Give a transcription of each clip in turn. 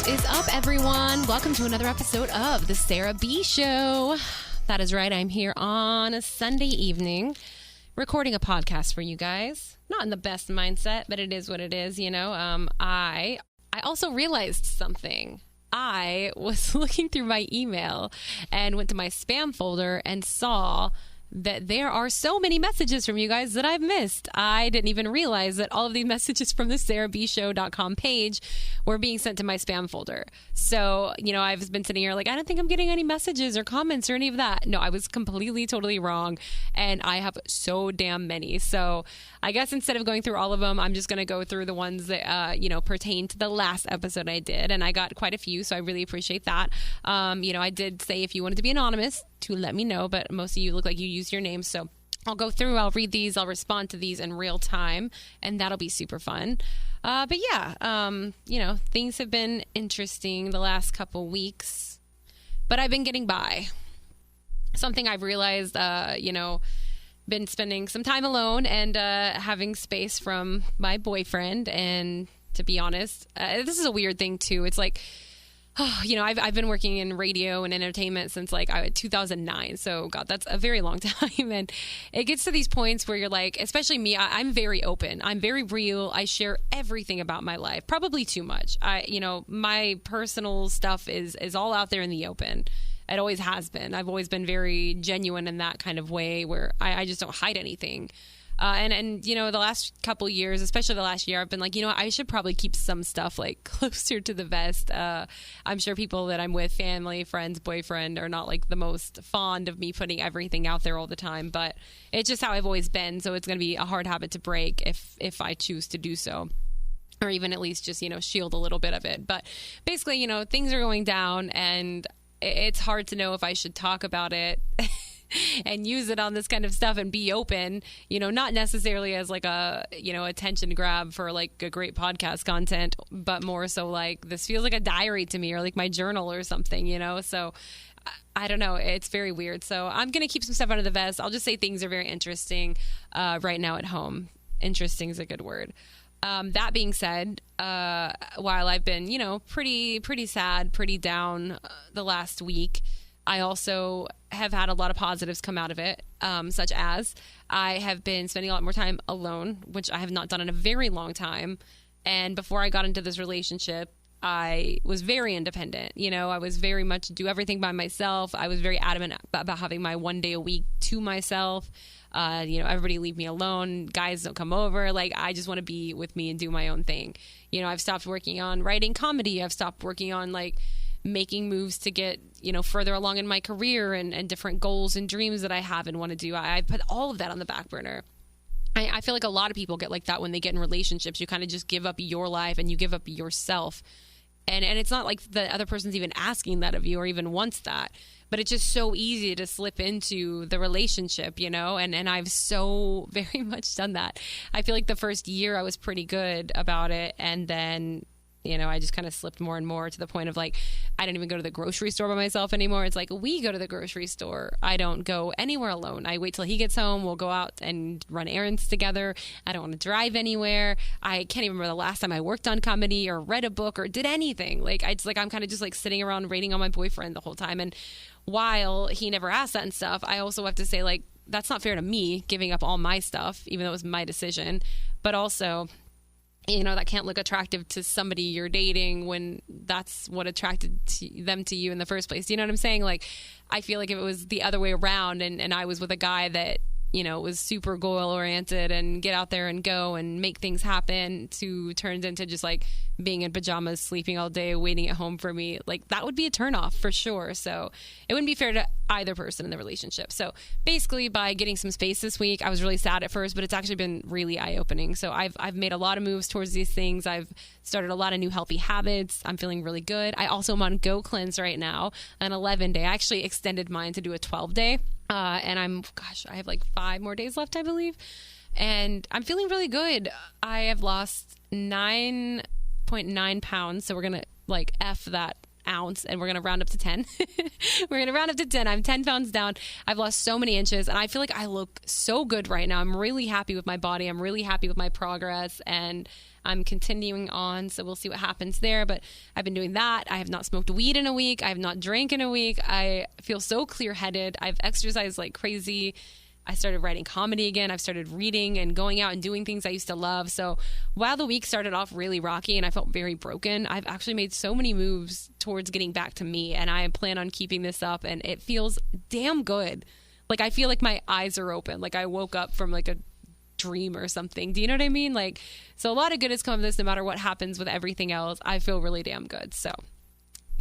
What is up, everyone? Welcome to another episode of The Sarah B Show. That is right. I'm here on a Sunday evening recording a podcast for you guys. Not in the best mindset, but it is what it is, you know. I also realized something. I was looking through my email and went to my spam folder and saw that there are so many messages from you guys that I've missed. I didn't even realize that all of these messages from the sarahbshow.com page were being sent to my spam folder. So, you know, I've been sitting here like, I don't think I'm getting any messages or comments or any of that. No, I was completely, totally wrong. And I have so damn many. So I guess instead of going through all of them, I'm just going to go through the ones that, pertain to the last episode I did. And I got quite a few, so I really appreciate that. I did say if you wanted to be anonymous, to let me know, but most of you look like you use your name, so I'll go through, I'll read these, I'll respond to these in real time, and that'll be super fun. Things have been interesting the last couple weeks, but I've been getting by. Something I've realized, been spending some time alone and having space from my boyfriend, and to be honest, this is a weird thing too. It's like, I've been working in radio and entertainment since 2009. So God, that's a very long time. And it gets to these points where you're like, especially me, I'm very open. I'm very real. I share everything about my life, probably too much. My personal stuff is all out there in the open. It always has been. I've always been very genuine in that kind of way where I just don't hide anything. The last couple years, especially the last year, I've been like, I should probably keep some stuff closer to the vest. I'm sure people that I'm with, family, friends, boyfriend, are not the most fond of me putting everything out there all the time, but it's just how I've always been. So it's going to be a hard habit to break if I choose to do so, or even at least just, shield a little bit of it. But basically, things are going down and it's hard to know if I should talk about it and use it on this kind of stuff and be open, not necessarily as a, attention grab for a great podcast content, but more so this feels like a diary to me, or my journal or something, so I don't know. It's very weird. So I'm going to keep some stuff under the vest. I'll just say things are very interesting right now at home. Interesting is a good word. That being said, while I've been, pretty sad, pretty down the last week, I also have had a lot of positives come out of it, such as I have been spending a lot more time alone, which I have not done in a very long time. And before I got into this relationship, I was very independent. I was very much do everything by myself. I was very adamant about having my one day a week to myself. Everybody leave me alone. Guys don't come over. I just want to be with me and do my own thing. I've stopped working on writing comedy. I've stopped working on making moves to get, further along in my career and different goals and dreams that I have and want to do. I put all of that on the back burner. I feel like a lot of people get like that when they get in relationships. You kind of just give up your life and you give up yourself. And it's not like the other person's even asking that of you or even wants that, but it's just so easy to slip into the relationship, and I've so very much done that. I feel like the first year I was pretty good about it. And then, I just kind of slipped more and more to the point of I don't even go to the grocery store by myself anymore. It's we go to the grocery store. I don't go anywhere alone. I wait till he gets home. We'll go out and run errands together. I don't want to drive anywhere. I can't even remember the last time I worked on comedy or read a book or did anything. I'm kind of just sitting around waiting on my boyfriend the whole time. And while he never asked that and stuff, I also have to say that's not fair to me giving up all my stuff, even though it was my decision. But also, that can't look attractive to somebody you're dating when that's what attracted them to you in the first place. You know what I'm saying? I feel like if it was the other way around and I was with a guy that, was super goal oriented and get out there and go and make things happen to turned into just being in pajamas, sleeping all day, waiting at home for me, that would be a turnoff for sure. So it wouldn't be fair to either person in the relationship. So basically by getting some space this week, I was really sad at first, but it's actually been really eye-opening. So I've made a lot of moves towards these things. I've started a lot of new healthy habits. I'm feeling really good. I also am on Go Cleanse right now, an 11-day. I actually extended mine to do a 12-day. And I have 5 more days left, I believe. And I'm feeling really good. I have lost 9.9 pounds. So we're going to F that ounce, and we're going to round up to 10. We're going to round up to 10. I'm 10 pounds down. I've lost so many inches, and I feel like I look so good right now. I'm really happy with my body. I'm really happy with my progress, and I'm continuing on, so we'll see what happens there. But I've been doing that. I have not smoked weed in a week. I have not drank in a week. I feel so clear-headed. I've exercised like crazy. I started writing comedy again. I've started reading and going out and doing things I used to love. So while the week started off really rocky and I felt very broken, I've actually made so many moves towards getting back to me, and I plan on keeping this up, and it feels damn good. Like, I feel like my eyes are open. Like, I woke up from like a dream or something. Do you know what I mean? Like, so a lot of good has come of this. No matter what happens with everything else, I feel really damn good. So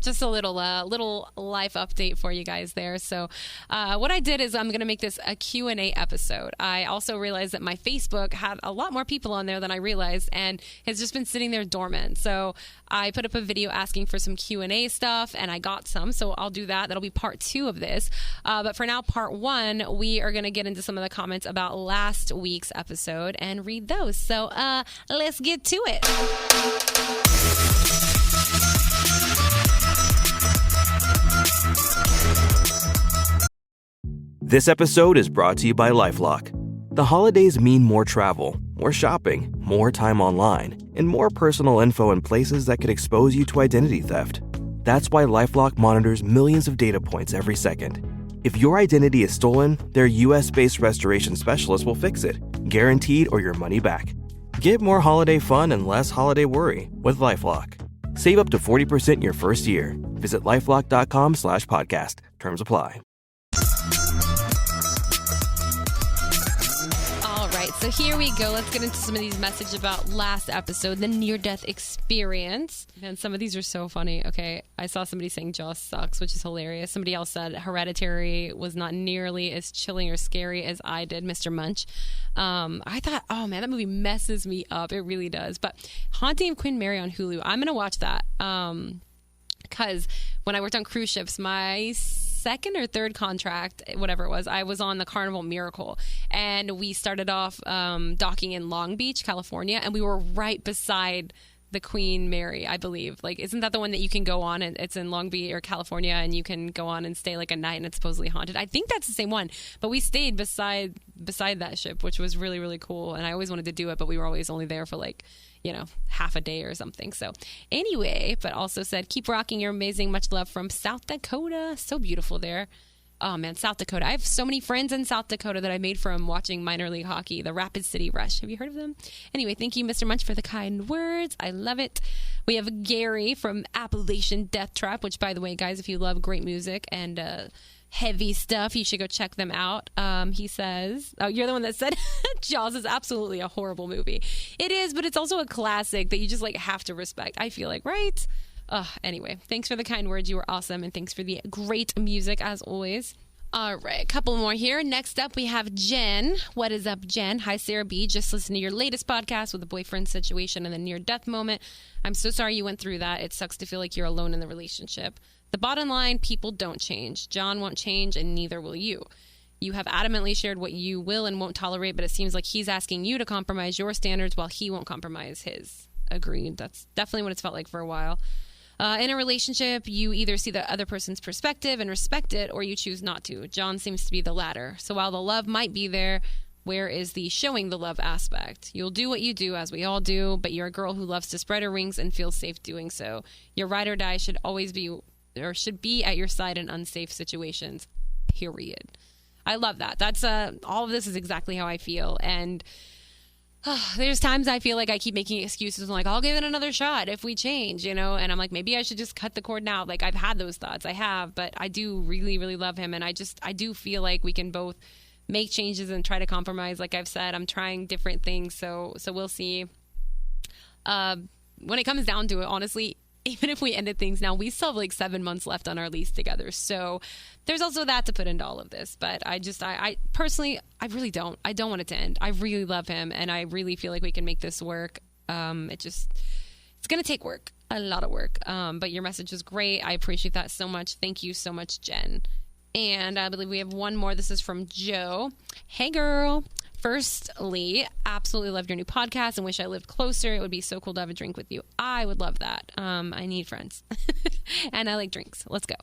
just a little life update for you guys there. So what I did is I'm going to make this a Q&A episode. I also realized that my Facebook had a lot more people on there than I realized, and has just been sitting there dormant. So I put up a video asking for some Q&A stuff, and I got some. So I'll do that. That'll be part 2 of this. But for now, part 1, we are going to get into some of the comments about last week's episode and read those. So let's get to it. This episode is brought to you by LifeLock. The holidays mean more travel, more shopping, more time online, and more personal info in places that could expose you to identity theft. That's why LifeLock monitors millions of data points every second. If your identity is stolen, their US-based restoration specialist will fix it, guaranteed or your money back. Get more holiday fun and less holiday worry with LifeLock. Save up to 40% your first year. Visit LifeLock.com/podcast. Terms apply. So here we go. Let's get into some of these messages about last episode, the near-death experience. And some of these are so funny. Okay, I saw somebody saying Jaws sucks, which is hilarious. Somebody else said Hereditary was not nearly as chilling or scary as I did, Mr. Munch. I thought, oh man, that movie messes me up. It really does. But Haunting of Queen Mary on Hulu, I'm going to watch that. Because when I worked on cruise ships, my second or third contract, whatever it was, I was on the Carnival Miracle, and we started off docking in Long Beach, California, and we were right beside the Queen Mary, I believe. Like, isn't that the one that you can go on, and it's in Long Beach or California, and you can go on and stay like a night, and it's supposedly haunted? I think that's the same one, but we stayed beside that ship, which was really, really cool, and I always wanted to do it, but we were always only there for like, half a day or something. So anyway, but also said, keep rocking, you're amazing. Much love from South Dakota. So beautiful there. Oh man, South Dakota. I have so many friends in South Dakota that I made from watching minor league hockey, the Rapid City Rush. Have you heard of them? Anyway, thank you, Mr. Munch, for the kind words. I love it. We have Gary from Appalachian Death Trap, which, by the way, guys, if you love great music and heavy stuff, you should go check them out. He says, oh, you're the one that said Jaws is absolutely a horrible movie. It is, but it's also a classic that you just like have to respect, I feel like, right? Anyway, thanks for the kind words. You were awesome, and thanks for the great music as always. All right, a couple more here. Next up, we have Jen. What is up, Jen? Hi, Sarah B. Just listened to your latest podcast with the boyfriend situation and the near-death moment. I'm so sorry you went through that. It sucks to feel like you're alone in the relationship. The bottom line, people don't change. John won't change, and neither will you. You have adamantly shared what you will and won't tolerate, but it seems like he's asking you to compromise your standards while he won't compromise his. Agreed. That's definitely what it's felt like for a while. In a relationship, you either see the other person's perspective and respect it, or you choose not to. John seems to be the latter. So while the love might be there, where is the showing the love aspect? You'll do what you do, as we all do, but you're a girl who loves to spread her wings and feels safe doing so. Your ride or die should always be, or should be at your side in unsafe situations, period. I love that. That's all of this is exactly how I feel. And there's times I feel like I keep making excuses. I'm like, I'll give it another shot if we change, and I'm like, maybe I should just cut the cord now. Like, I've had those thoughts. I have, but I do really, really love him. And I do feel like we can both make changes and try to compromise. Like I've said, I'm trying different things. So we'll see. When it comes down to it, honestly, even if we ended things now, we still have like 7 months left on our lease together. So there's also that to put into all of this. But I personally, I really don't. I don't want it to end. I really love him, and I really feel like we can make this work. It's going to take work, a lot of work. But your message is great. I appreciate that so much. Thank you so much, Jen. And I believe we have one more. This is from Joe. Hey, girl. Firstly, absolutely loved your new podcast and wish I lived closer. It would be so cool to have a drink with you. I would love that. I need friends. And I like drinks. Let's go.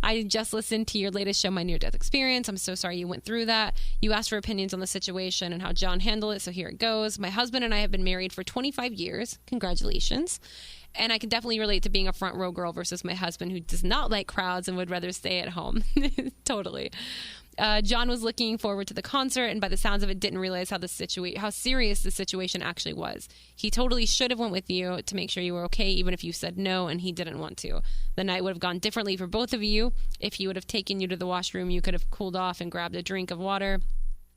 I just listened to your latest show, My Near-Death Experience. I'm so sorry you went through that. You asked for opinions on the situation and how John handled it, so here it goes. My husband and I have been married for 25 years. Congratulations. And I can definitely relate to being a front row girl versus my husband, who does not like crowds and would rather stay at home. Totally. John was looking forward to the concert, and by the sounds of it, didn't realize how serious the situation actually was. He totally should have went with you to make sure you were okay, even if you said no and he didn't want to. The night would have gone differently for both of you. If he would have taken you to the washroom, you could have cooled off and grabbed a drink of water.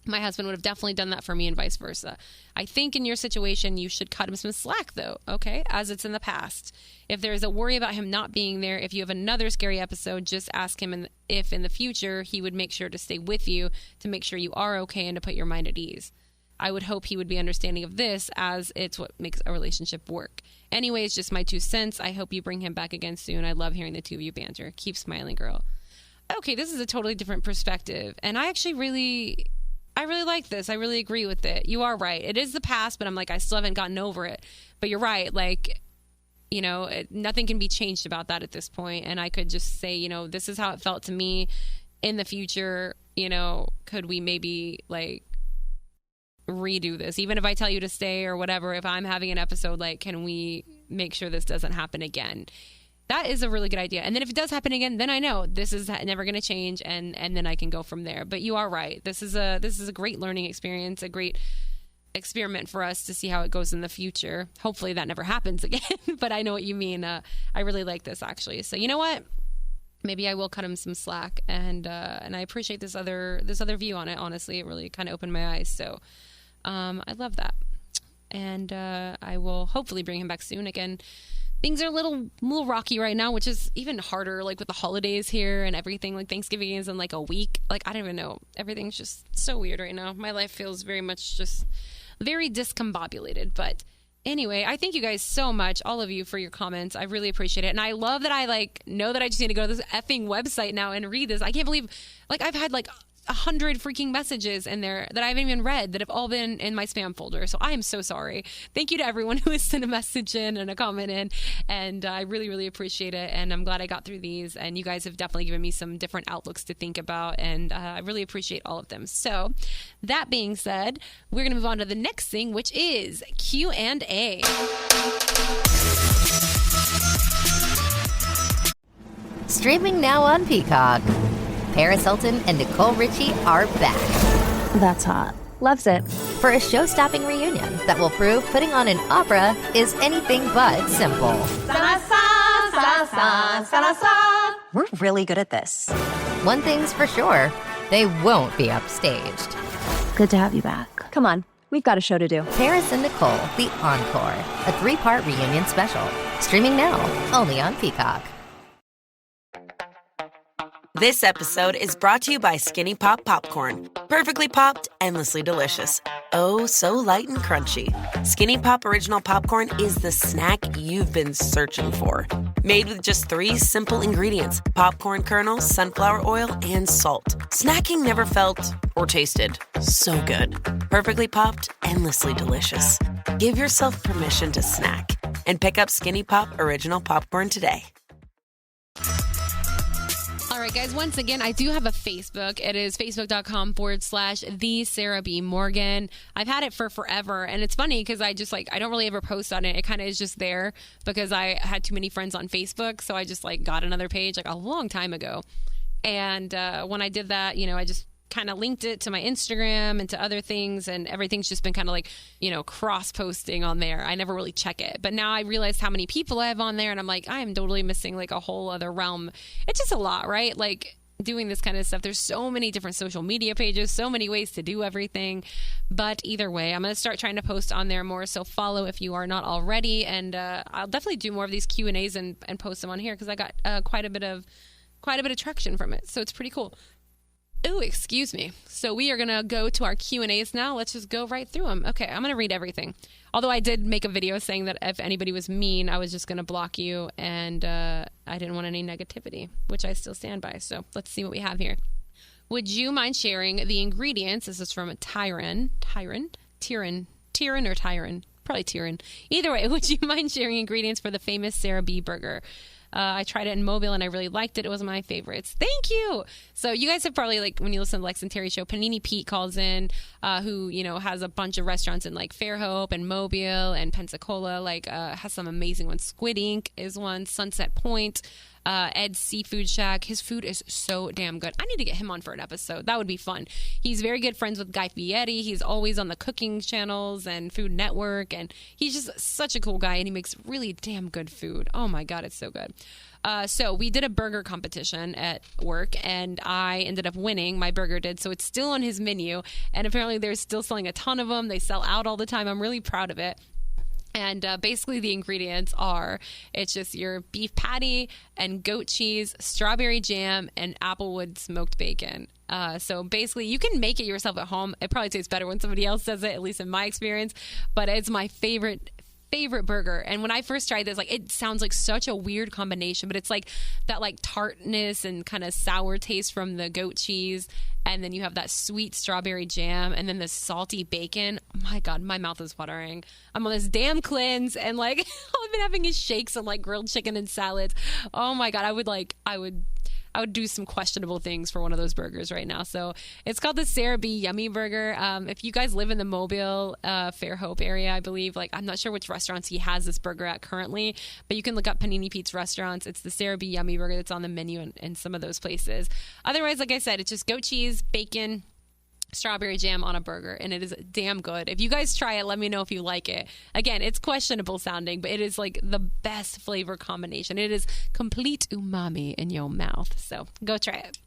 My husband would have definitely done that for me and vice versa. I think in your situation, you should cut him some slack, though, okay, as it's in the past. If there is a worry about him not being there, if you have another scary episode, just ask him if in the future he would make sure to stay with you to make sure you are okay and to put your mind at ease. I would hope he would be understanding of this, as it's what makes a relationship work. Anyways, just my 2 cents. I hope you bring him back again soon. I love hearing the two of you banter. Keep smiling, girl. Okay, this is a totally different perspective, and I actually really like this. I really agree with it. You are right. It is the past, but I'm like, I still haven't gotten over it. But you're right. Like, you know, nothing can be changed about that at this point. And I could just say, you know, this is how it felt to me. In the future, you know, could we maybe like redo this? Even if I tell you to stay or whatever, if I'm having an episode, like, can we make sure this doesn't happen again? That is a really good idea. And then if it does happen again, then I know this is never going to change, and then I can go from there. But you are right. This is a great learning experience, a great experiment for us to see how it goes in the future. Hopefully that never happens again, but I know what you mean. I really like this, actually. So you know what? Maybe I will cut him some slack, and I appreciate this other view on it. Honestly, it really kind of opened my eyes. So I love that, and I will hopefully bring him back soon. Again, things are a little rocky right now, which is even harder, like with the holidays here and everything. Like Thanksgiving is in like a week. Like, I don't even know. Everything's just so weird right now. My life feels very much just very discombobulated. But anyway, I thank you guys so much, all of you, for your comments. I really appreciate it. And I love that I like know that I just need to go to this effing website now and read this. I can't believe, like, I've had like 100 freaking messages in there that I haven't even read that have all been in my spam folder. So I am so sorry. Thank you to everyone who has sent a message in and a comment in. And I really, really appreciate it. And I'm glad I got through these. And you guys have definitely given me some different outlooks to think about. And I really appreciate all of them. So that being said, we're going to move on to the next thing, which is Q&A. Streaming now on Peacock. Paris Hilton and Nicole Richie are back. That's hot. Loves it. For a show-stopping reunion that will prove putting on an opera is anything but simple. We're really good at this. One thing's for sure, they won't be upstaged. Good to have you back. Come on, we've got a show to do. Paris and Nicole, The Encore, a 3-part reunion special. Streaming now, only on Peacock. This episode is brought to you by Skinny Pop Popcorn. Perfectly popped, endlessly delicious. Oh, so light and crunchy. Skinny Pop Original Popcorn is the snack you've been searching for. Made with just 3 simple ingredients: popcorn kernels, sunflower oil, and salt. Snacking never felt or tasted so good. Perfectly popped, endlessly delicious. Give yourself permission to snack and pick up Skinny Pop Original Popcorn today. All right, guys, once again, I do have a Facebook. It is facebook.com/the Sarah B. Morgan. I've had it for forever. And it's funny because I don't really ever post on it. It kind of is just there because I had too many friends on Facebook. So I just got another page a long time ago. And when I did that, I just kind of linked it to my Instagram and to other things, and everything's just been kind of cross posting on there. I never really check it, but now I realized how many people I have on there, and I'm like, I am totally missing a whole other realm. It's just a lot, right? Doing this kind of stuff. There's so many different social media pages, so many ways to do everything. But either way, I'm going to start trying to post on there more. So follow if you are not already, and I'll definitely do more of these Q&As and post them on here because I got quite a bit of traction from it. So it's pretty cool. Oh, excuse me. So we are going to go to our Q&As now. Let's just go right through them. Okay, I'm going to read everything. Although I did make a video saying that if anybody was mean, I was just going to block you, and I didn't want any negativity, which I still stand by. So let's see what we have here. Would you mind sharing the ingredients? This is from Tyron. Probably Tyron. Either way, would you mind sharing ingredients for the famous Sarah B. burger? I tried it in Mobile and I really liked it. It was my favorites. Thank you. So you guys have probably, like, when you listen to Lex and Terry show, Panini Pete calls in, who, you know, has a bunch of restaurants in like Fairhope and Mobile and Pensacola, like has some amazing ones. Squid Ink is one, Sunset Point. Ed's Seafood Shack. His food is so damn good. I need to get him on for an episode. That would be fun. He's very good friends with Guy Fieri. He's always on the cooking channels and Food Network, and he's just such a cool guy, and he makes really damn good food. Oh my God, it's so good. So we did a burger competition at work, and I ended up winning. My burger did. So it's still on his menu, and apparently they're still selling a ton of them. They sell out all the time. I'm really proud of it. And basically the ingredients are, it's just your beef patty and goat cheese, strawberry jam, and applewood smoked bacon. So basically you can make it yourself at home. It probably tastes better when somebody else does it, at least in my experience. But it's my favorite burger. And when I first tried this, like, it sounds like such a weird combination, but it's like that like tartness and kind of sour taste from the goat cheese, and then you have that sweet strawberry jam, and then the salty bacon. Oh my God, my mouth is watering. I'm on this damn cleanse, and like all I've been having is shakes and like grilled chicken and salads. Oh my God, I would do some questionable things for one of those burgers right now. So it's called the Sarah B. Yummy Burger. If you guys live in the Mobile, Fairhope area, I believe, like, I'm not sure which restaurants he has this burger at currently, but you can look up Panini Pete's restaurants. It's the Sarah B. Yummy Burger that's on the menu in some of those places. Otherwise, like I said, it's just goat cheese, bacon, strawberry jam on a burger, and it is damn good. If you guys try it, let me know if you like it. Again, it's questionable sounding, but it is like the best flavor combination. It is complete umami in your mouth. So go try it.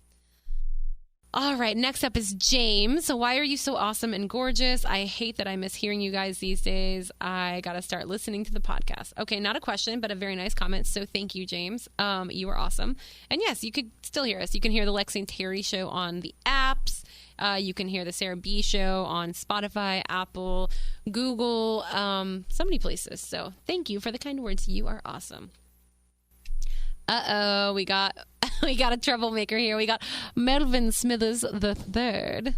All right, next up is James. So why are you so awesome and gorgeous? I hate that I miss hearing you guys these days. I got to start listening to the podcast. Okay, not a question, but a very nice comment. So thank you, James. You are awesome. And yes, you could still hear us. You can hear the Lex and Terry show on the apps. You can hear the Sarah B show on Spotify, Apple, Google, so many places. So thank you for the kind words. You are awesome. Uh-oh, we got a troublemaker here. We got Melvin Smithers III.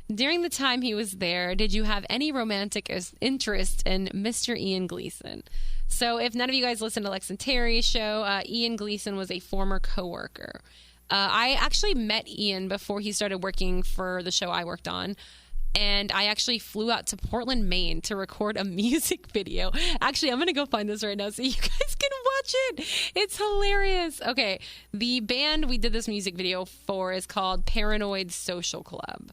During the time he was there, did you have any romantic interest in Mr. Ian Gleason? So if none of you guys listen to Lex and Terry's show, Ian Gleason was a former coworker. I actually met Ian before he started working for the show I worked on. And I actually flew out to Portland, Maine to record a music video. Actually, I'm going to go find this right now so you guys can watch it. It's hilarious. Okay, the band we did this music video for is called Paranoid Social Club.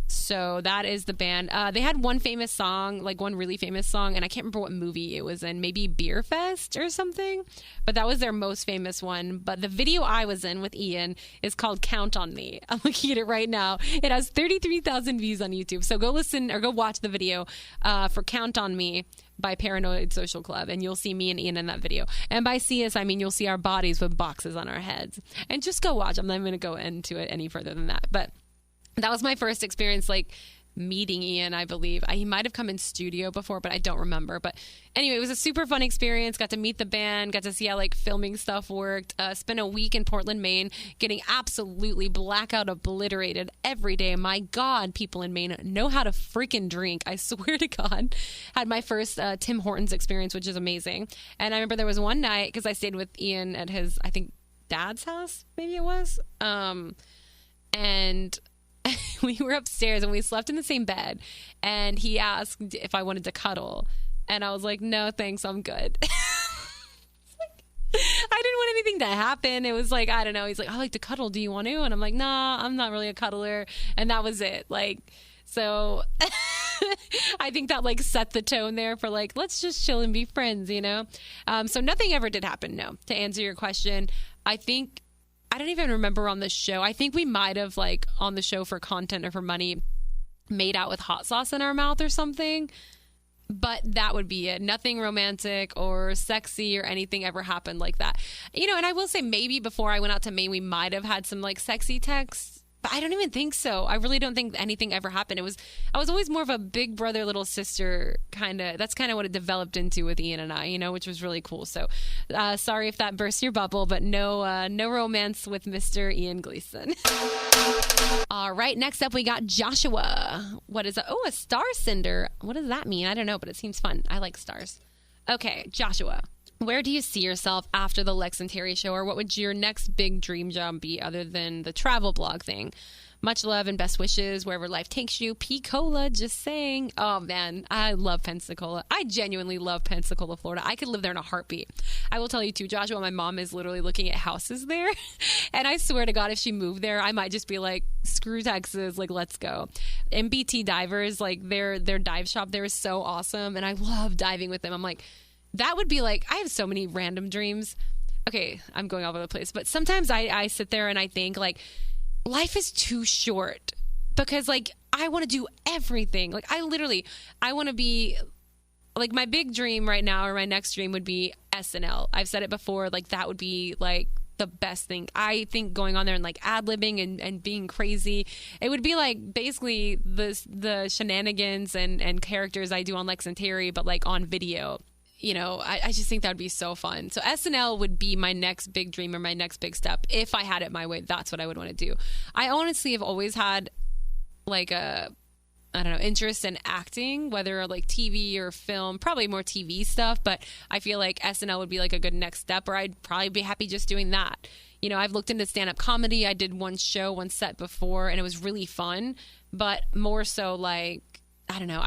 So that is the band. They had one famous song, like one really famous song, and I can't remember what movie it was in, maybe Beer Fest or something, but that was their most famous one. But the video I was in with Ian is called Count on Me. I'm looking at it right now. It has 33,000 views on YouTube. So go listen or go watch the video for Count on Me by Paranoid Social Club, and you'll see me and Ian in that video. And by see us, I mean you'll see our bodies with boxes on our heads. And just go watch. I'm not going to go into it any further than that. But that was my first experience, like, meeting Ian, I believe. He might have come in studio before, but I don't remember. But anyway, it was a super fun experience. Got to meet the band, got to see how, like, filming stuff worked. Spent a week in Portland, Maine, getting absolutely blackout obliterated every day. My God, people in Maine know how to freaking drink. I swear to God. Had my first Tim Hortons experience, which is amazing. And I remember there was one night, because I stayed with Ian at his, I think, dad's house, maybe it was. And we were upstairs and we slept in the same bed, and he asked if I wanted to cuddle, and I was like, no thanks, I'm good. I didn't want anything to happen. It was like, I don't know, he's like, I like to cuddle, do you want to? And I'm like, nah, I'm not really a cuddler. And that was it. Like, so I think that like set the tone there for like, let's just chill and be friends, you know? So nothing ever did happen. No, to answer your question, I don't even remember on the show. I think we might have, like, on the show for content or for money, made out with hot sauce in our mouth or something. But that would be it. Nothing romantic or sexy or anything ever happened like that. You know, and I will say maybe before I went out to Maine, we might have had some, like, sexy texts. But I don't even think so. I really don't think anything ever happened. I was always more of a big brother, little sister kind of. That's kind of what it developed into with Ian and I, you know, which was really cool. So sorry if that burst your bubble, but no romance with Mr. Ian Gleason. All right, next up we got Joshua. What is that? Oh, a star cinder. What does that mean? I don't know, but it seems fun. I like stars. Okay, Joshua. Where do you see yourself after the Lex and Terry show, or what would your next big dream job be other than the travel blog thing? Much love and best wishes wherever life takes you. P-Cola, just saying. Oh, man, I love Pensacola. I genuinely love Pensacola, Florida. I could live there in a heartbeat. I will tell you, too, Joshua, my mom is literally looking at houses there. And I swear to God, if she moved there, I might just be like, screw Texas, like, let's go. MBT Divers, like, their dive shop there is so awesome. And I love diving with them. I'm like, that would be like, I have so many random dreams. Okay, I'm going all over the place. But sometimes I sit there and I think, like, life is too short because, like, I want to do everything. Like, I want to be, like, my big dream right now, or my next dream would be SNL. I've said it before, like, that would be, like, the best thing. I think going on there and, like, ad-libbing and being crazy, it would be, like, basically the shenanigans and characters I do on Lex and Terry, but, like, on video. You know, I just think that would be so fun. So SNL would be my next big dream or my next big step. If I had it my way, that's what I would want to do. I honestly have always had like interest in acting, whether like TV or film, probably more TV stuff. But I feel like SNL would be like a good next step, or I'd probably be happy just doing that. You know, I've looked into stand-up comedy. I did one set before, and it was really fun, but more so like, I don't know,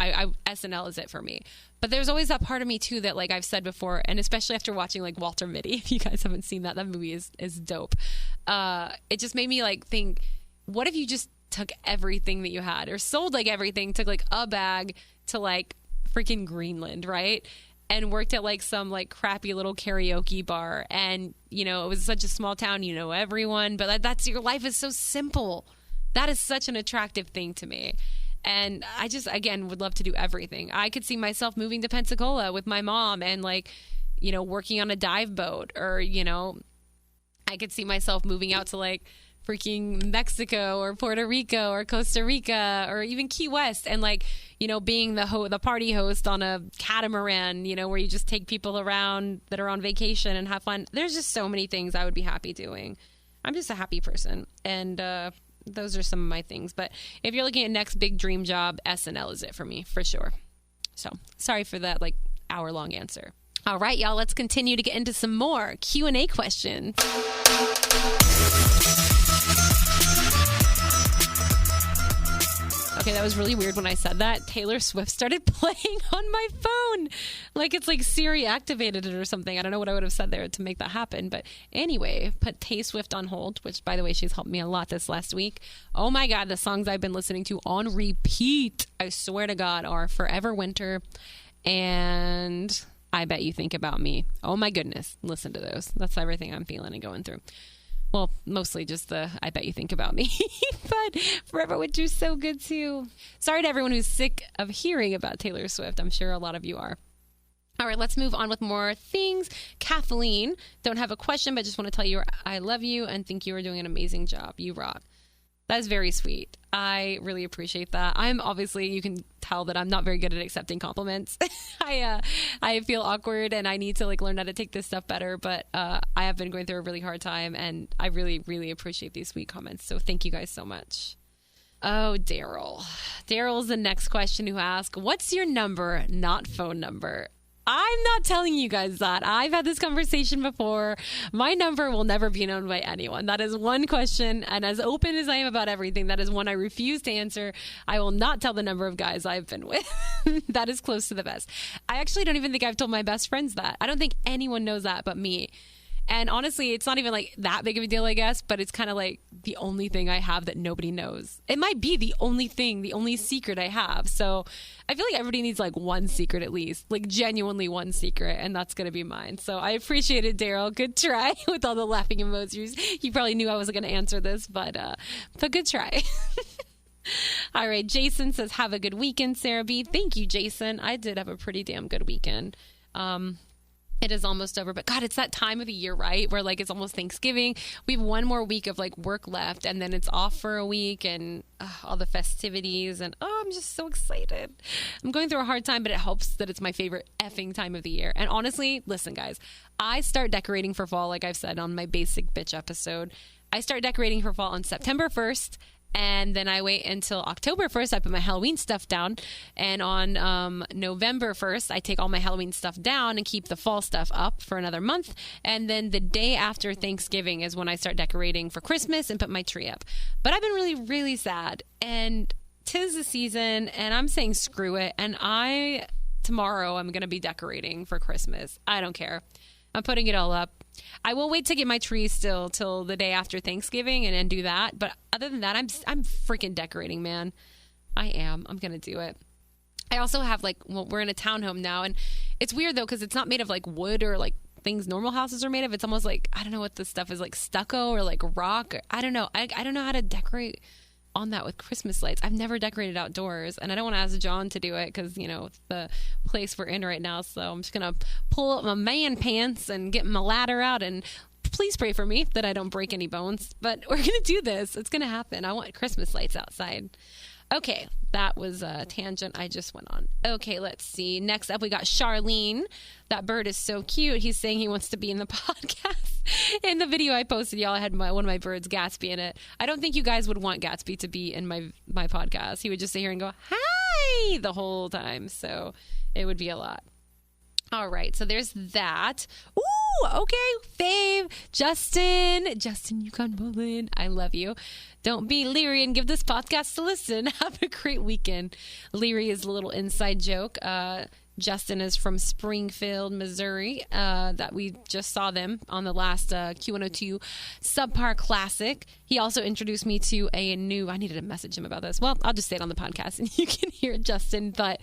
SNL is it for me. But there's always that part of me too that, like I've said before, and especially after watching like Walter Mitty, if you guys haven't seen that movie is dope. It just made me like think, what if you just took everything that you had, or sold like everything, took like a bag to like freaking Greenland, right? And worked at like some like crappy little karaoke bar, and you know, it was such a small town, you know everyone, but that's your life is so simple. That is such an attractive thing to me. And I just, again, would love to do everything. I could see myself moving to Pensacola with my mom and, like, you know, working on a dive boat. Or, you know, I could see myself moving out to, like, freaking Mexico or Puerto Rico or Costa Rica or even Key West and, like, you know, being the party host on a catamaran, you know, where you just take people around that are on vacation and have fun. There's just so many things I would be happy doing. I'm just a happy person. And, those are some of my things. But if you're looking at next big dream job, SNL is it for me, for sure. So sorry for that like hour-long answer. All right, y'all, let's continue to get into some more Q&A questions. Okay, that was really weird when I said that. Taylor Swift started playing on my phone. Like it's like Siri activated it or something. I don't know what I would have said there to make that happen. But anyway, put Tay Swift on hold, which, by the way, she's helped me a lot this last week. Oh my God, the songs I've been listening to on repeat, I swear to God, are Forever Winter and I Bet You Think About Me. Oh my goodness, listen to those. That's everything I'm feeling and going through. Well, mostly just the I Bet You Think About Me. But Forever Winter is so good, too. Sorry to everyone who's sick of hearing about Taylor Swift. I'm sure a lot of you are. All right, let's move on with more things. Kathleen, don't have a question, but just want to tell you I love you and think you are doing an amazing job. You rock. That is very sweet. I really appreciate that. I'm obviously, you can tell that I'm not very good at accepting compliments. I feel awkward and I need to like learn how to take this stuff better. But I have been going through a really hard time and I really, really appreciate these sweet comments. So thank you guys so much. Oh, Daryl. Daryl's the next question who asks, what's your number, not phone number? I'm not telling you guys that. I've had this conversation before. My number will never be known by anyone. That is one question. And as open as I am about everything, that is one I refuse to answer. I will not tell the number of guys I've been with. That is close to the best. I actually don't even think I've told my best friends that. I don't think anyone knows that but me. And honestly, it's not even like that big of a deal, I guess, but it's kind of like the only thing I have that nobody knows. It might be the only thing, the only secret I have. So I feel like everybody needs like one secret at least, like genuinely one secret, and that's going to be mine. So I appreciate it, Daryl. Good try with all the laughing emojis. You probably knew I was going to answer this, but good try. All right. Jason says, have a good weekend, Sarah B. Thank you, Jason. I did have a pretty damn good weekend. It is almost over, but God, it's that time of the year, right? Where like it's almost Thanksgiving. We have one more week of like work left, and then it's off for a week, and all the festivities, and I'm just so excited. I'm going through a hard time, but it helps that it's my favorite effing time of the year. And honestly, listen, guys, I start decorating for fall, like I've said on my basic bitch episode. I start decorating for fall on September 1st. And then I wait until October 1st. I put my Halloween stuff down. And on November 1st, I take all my Halloween stuff down and keep the fall stuff up for another month. And then the day after Thanksgiving is when I start decorating for Christmas and put my tree up. But I've been really, really sad. And 'tis the season, and I'm saying screw it. And tomorrow I'm going to be decorating for Christmas. I don't care. I'm putting it all up. I will wait to get my tree still till the day after Thanksgiving and do that. But other than that, I'm freaking decorating, man. I am. I'm going to do it. I also have we're in a townhome now, and it's weird though because it's not made of like wood or like things normal houses are made of. It's almost like, I don't know what this stuff is, like stucco or like rock. I don't know. I don't know how to decorate on that with Christmas lights. I've never decorated outdoors, and I don't want to ask John to do it because, it's the place we're in right now. So I'm just going to pull up my man pants and get my ladder out, and please pray for me that I don't break any bones. But we're going to do this. It's going to happen. I want Christmas lights outside. Okay, that was a tangent I just went on. Okay, let's see. Next up, we got Charlene. That bird is so cute. He's saying he wants to be in the podcast. In the video I posted, y'all, I had one of my birds, Gatsby, in it. I don't think you guys would want Gatsby to be in my podcast. He would just sit here and go, hi, the whole time. So it would be a lot. All right, so there's that. Ooh, okay, fave, Justin, you can roll in. I love you. Don't be leery and give this podcast a listen. Have a great weekend. Leery is a little inside joke. Justin is from Springfield, Missouri. That we just saw them on the last Q102 Subpar Classic. He also introduced me to I needed to message him about this. Well, I'll just say it on the podcast and you can hear Justin, but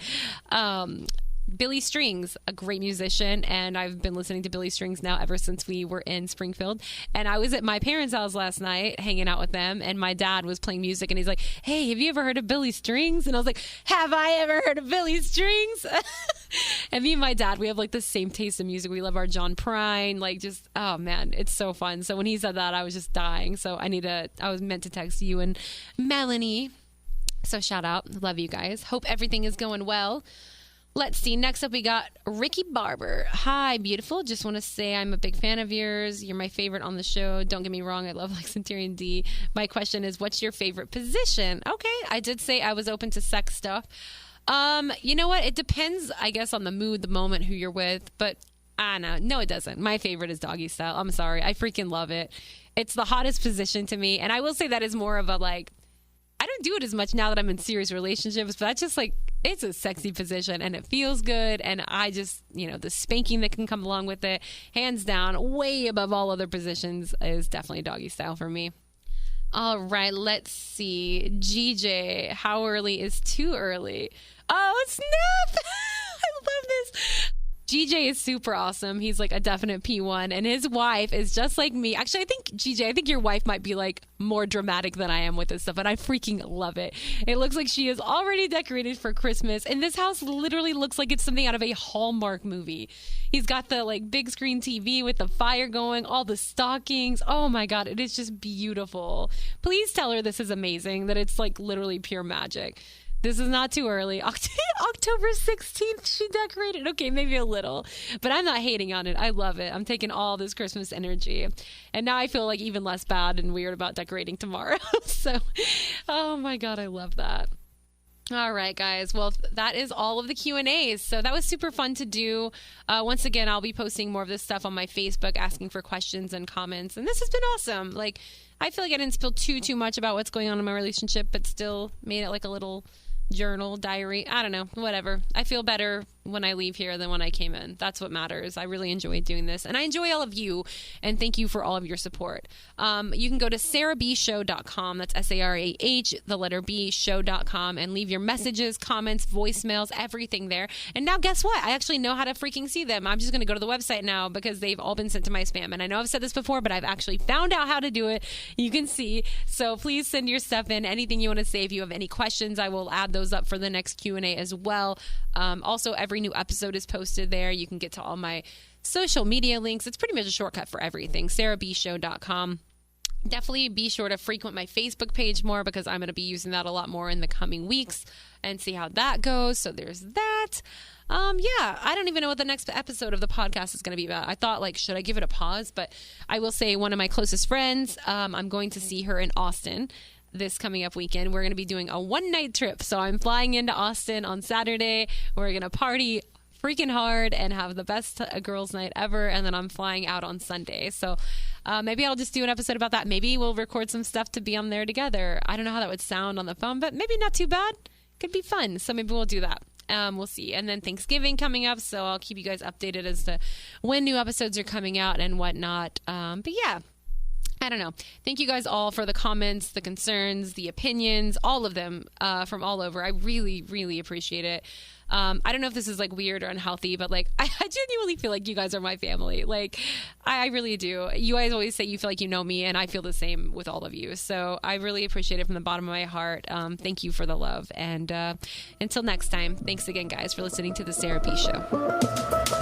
Billy Strings, a great musician, and I've been listening to Billy Strings now ever since we were in Springfield. And I was at my parents' house last night hanging out with them, and my dad was playing music, and he's like, hey, have you ever heard of Billy Strings? And I was like, have I ever heard of Billy Strings? And me and my dad, we have like the same taste in music. We love our John Prine, oh man, it's so fun. So when he said that, I was just dying. So I was meant to text you and Melanie. So shout out. Love you guys. Hope everything is going well. Let's see. Next up, we got Ricky Barber. Hi, beautiful. Just want to say I'm a big fan of yours. You're my favorite on the show. Don't get me wrong. I love Centurion D. My question is, what's your favorite position? Okay. I did say I was open to sex stuff. You know what? It depends, I guess, on the mood, the moment, who you're with. But I don't know. No, it doesn't. My favorite is doggy style. I'm sorry. I freaking love it. It's the hottest position to me. And I will say that is more of a I don't do it as much now that I'm in serious relationships, but that's just it's a sexy position and it feels good. And I just, the spanking that can come along with it, hands down, way above all other positions, is definitely doggy style for me. All right, let's see. GJ, how early is too early? Oh, snap! I love this. GJ is super awesome. He's like a definite P1, and his wife is just like me. Actually, I think your wife might be more dramatic than I am with this stuff, and I freaking love it. It looks like she is already decorated for Christmas, and this house literally looks like it's something out of a Hallmark movie. He's got the big screen TV with the fire going, all the stockings. Oh my God, it is just beautiful. Please tell her this is amazing, that it's literally pure magic. This is not too early. October 16th, she decorated. Okay, maybe a little, but I'm not hating on it. I love it. I'm taking all this Christmas energy. And now I feel even less bad and weird about decorating tomorrow. So, oh my God, I love that. All right, guys. Well, that is all of the Q&As. So that was super fun to do. Once again, I'll be posting more of this stuff on my Facebook, asking for questions and comments. And this has been awesome. I feel like I didn't spill too much about what's going on in my relationship, but still made it a little journal, diary. I don't know, whatever. I feel better when I leave here than when I came in. That's what matters. I really enjoy doing this, and I enjoy all of you, and thank you for all of your support. You can go to sarahbshow.com. That's SARAH, the letter B, show.com, and leave your messages, comments, voicemails, everything there. And now guess what? I actually know how to freaking see them. I'm just going to go to the website now because they've all been sent to my spam. And I know I've said this before, but I've actually found out how to do it. You can see. So please send your stuff in. Anything you want to say. If you have any questions, I will add those up for the next Q&A as well. Also, every new episode is posted there. You can get to all my social media links. It's pretty much a shortcut for everything. sarahbshow.com. Definitely be sure to frequent my Facebook page more because I'm going to be using that a lot more in the coming weeks and see how that goes. So there's that. Yeah, I don't even know what the next episode of the podcast is going to be about. I thought, should I give it a pause? But I will say one of my closest friends, I'm going to see her in Austin this coming up weekend. We're going to be doing a one-night trip. So I'm flying into Austin on Saturday. We're going to party freaking hard and have the best girls' night ever. And then I'm flying out on Sunday. So maybe I'll just do an episode about that. Maybe we'll record some stuff to be on there together. I don't know how that would sound on the phone, but maybe not too bad. Could be fun. So maybe we'll do that. We'll see. And then Thanksgiving coming up. So I'll keep you guys updated as to when new episodes are coming out and whatnot. But yeah. I don't know. Thank you guys all for the comments, the concerns, the opinions, all of them from all over. I really, really appreciate it. I don't know if this is like weird or unhealthy, but like I genuinely feel like you guys are my family. Like I really do. You guys always say you feel like you know me, and I feel the same with all of you. So I really appreciate it from the bottom of my heart. Thank you for the love. And until next time, thanks again, guys, for listening to The Sarah P. Show.